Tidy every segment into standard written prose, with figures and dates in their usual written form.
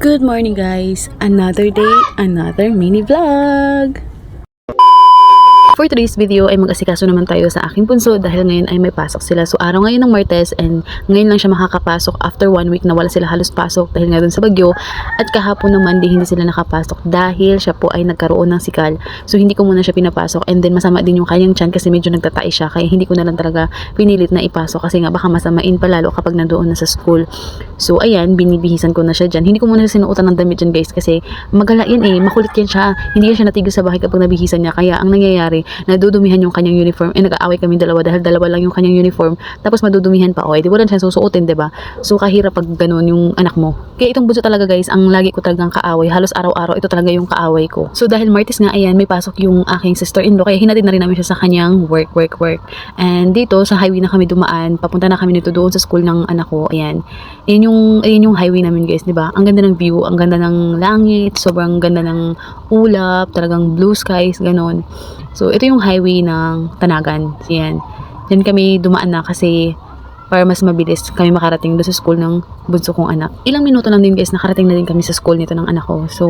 Good morning guys! Another day, another mini vlog! For today's video ay mag-asikaso naman tayo sa aking bunso dahil ngayon ay may pasok sila. So araw ngayon ng Martes and ngayon lang siya makakapasok after 1 week na wala sila halos pasok dahil nga dun sa bagyo. At kahapon ng Monday hindi sila nakapasok dahil siya po ay nagkaroon ng sikal. So hindi ko muna siya pinapasok and then masama din yung kanyang tiyan kasi medyo nagtatai siya. Kaya hindi ko na lang talaga pinilit na ipasok kasi nga baka masamain pa lalo kapag nandoon na sa school. So ayan, binibihisan ko na siya dyan. Hindi ko muna siya sinuotan ng damit dyan guys kasi magala yan makulit yan siya. Hindi yan siya natigil sa bahay kapag nabihisan niya. Kaya ang nangyayari, nadudumihan yung kanyang uniform. Nag-aaway kami dalawa dahil dalawa lang yung kanyang uniform. Tapos madudumihan pa. Di wala siya susuotin, diba? So kahirap pag ganun yung anak mo. Kaya itong bunso talaga guys, ang lagi ko talagang kaaway. Halos araw-araw ito talaga yung kaaway ko. So dahil Martes nga, ayan, may pasok yung aking sister-in-law. Kaya hinatid na rin namin siya sa kanyang work. And dito sa highway na kami dumaan. Papunta na kami nito doon sa school ng anak ko. Ayan. Ayan yung highway namin guys, diba? Ang ganda ng view, ang ganda ng langit, sobrang ganda ng ulap, talagang blue skies, ganon. So, ito yung highway ng Tanagan. Yan. Yan kami dumaan na kasi para mas mabilis kami makarating doon sa school ng bunso kong anak. Ilang minuto lang din guys, nakarating na din kami sa school nito ng anak ko. So,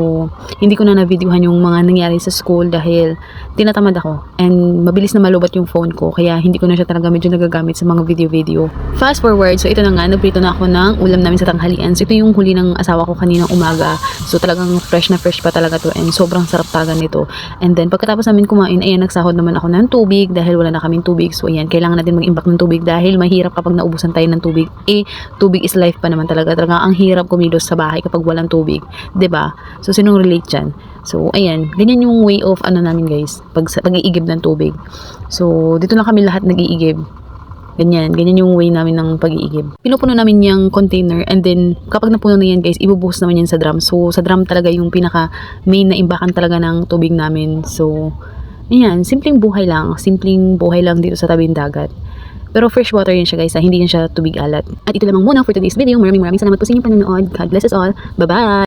hindi ko na na-videohan yung mga nangyari sa school dahil tinatamad ako. And mabilis na malubat yung phone ko. Kaya hindi ko na siya talaga medyo nagagamit sa mga video-video. Fast forward, so ito na nga, nagprito na ako ng ulam namin sa tanghalian. So, ito yung huli ng asawa ko kaninang umaga. So, talagang fresh na fresh pa talaga to. And sobrang sarap talaga nito. And then, pagkatapos namin kumain, ayan, nagsahod naman ako ng tubig dahil wala na kaming tubig. So, ayan, kailangan natin mag-imbak ng tubig dahil mahirap kapag naubusan tayo ng tubig. Tubig is life pa naman talaga. Talaga ang hirap kumilos sa bahay kapag walang tubig. 'Di ba? So, sinong relate dyan? So, ayan. Ganyan yung way of namin guys. Pag-iigib ng tubig. So, dito lang kami lahat nag-iigib. Ganyan yung way namin ng pag-iigib. Pinupuno namin yung container and then kapag napuno na yan guys, ibubuhos naman yan sa drum. So, sa drum talaga yung pinaka main na imbakan talaga ng tubig namin. So, ayan. Simpleng buhay lang dito sa tabing dagat. Pero fresh water yun siya guys, hindi yun siya tubig alat. At ito lamang muna for today's video. Maraming salamat po sa inyong panonood. God bless us all. Bye-bye!